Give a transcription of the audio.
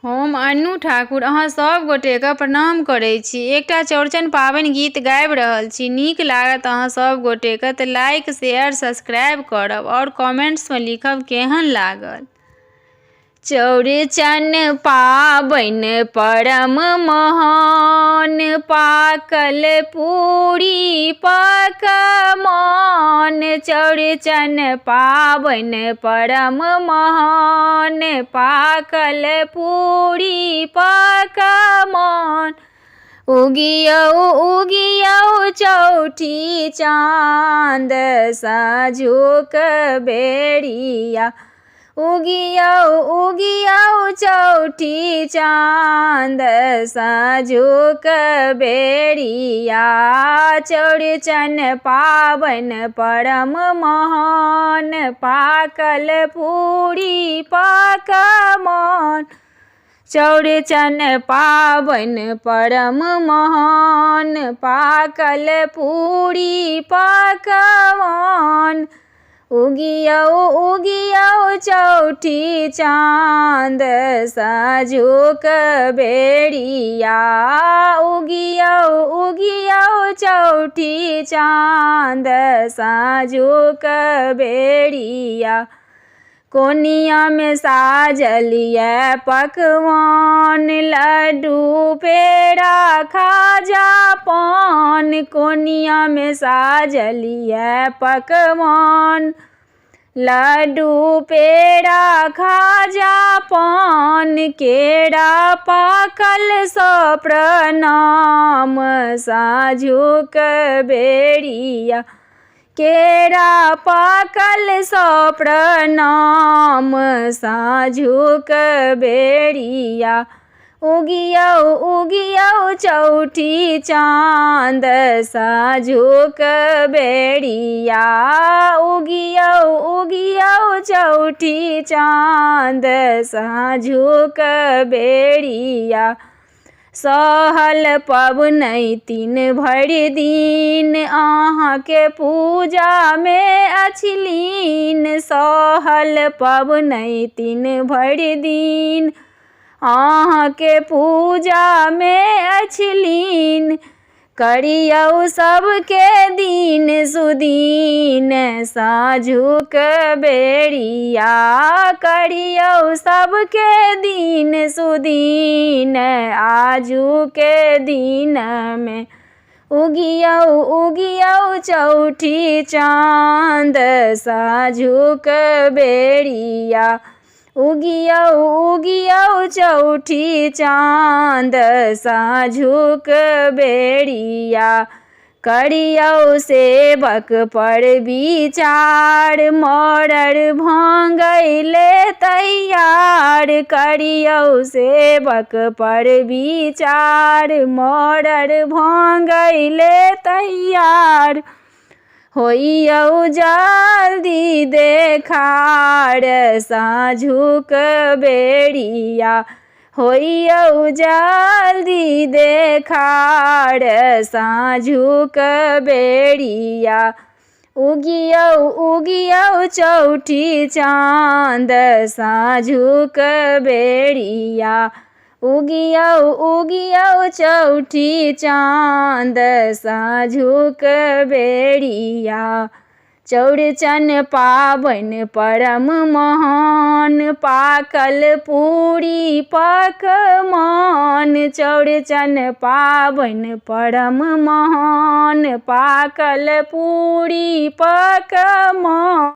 हम अन्नू ठाकुर अहाँ सब गोटेके प्रणाम करै छी। एकटा चौड़चन पाबनि गीत गाबि रहल छी। नीक लागत अहाँ सब गोटेके तऽ लाइक शेयर सब्सक्राइब करब और कमेंट्समे लिखब केहन लागल। चौड़चन पाबनि परम महान, पाकल पूरी पकवान। चौड़चन पाबनि परम महान, पाकल पूरी पकवान। उगियौ उगियौ चौठी चाँद सँझुक बेरिया। उगियौ उगियौ चौठी चाँद सँझुक बेरिया। चौड़चन पाबनि परम महान, पाकल पूरी पकवान। चौड़चन पाबनि परम महान, पाकल पूरी पकवान। उगियौ उगियौ चौठी चाँद सँझुक बेरिया। उगियौ उगियौ चौठी चाँद सँझुक बेरिया। कोनिया में साजल ये पकवान, लड्डू पेड़ा खाजा पान। कोनिया में साजल ये पकवान, लड्डू पेड़ा खाजा पान। केरा पाकल सौ प्रणाम सँझुक बेरिया। केरा पाकल सौ प्रणाम सँझुक बेरिया। उगियौ उगियौ चौठी चाँद सँझुक बेरिया। उगियौ उगियौ चौठी चाँद सँझुक बेरिया। सहल पबनैतिन भरि दिन, अहाँके पूजा में अछि लीन। सहल पबनैतिन भरि दिन, अहाँके पूजा में अछि लीन। करियौ सबके दिन सुदीन सँझुक बेरिया। करियौ सबके दिन सुदीन आजुके दिन में। उगियौ उगियौ चौठी चाँद सँझुक बेरिया। उगियौ उगियौ चौठी चाँद सँझुक बेरिया। करियौ सेवक पर विचार, मड़ड़ भांगैले तैयार। करियौ सेवक पर विचार, मड़ड़ भांगैले तैयार। होइयौ जल्दी देखार सँझुक बेरिया। होइयौ जल्दी देखार सँझुक बेरिया। उगियौ उगियौ चौठी चाँद सँझुक बेरिया। उगियौ उगियौ चौठी चाँद सँझुक बेरिया। चौड़चन पाबनि परम महान, पाकल पूरी पकवान। चौड़चन पाबनि परम महान, पाकल पूरी पकवान।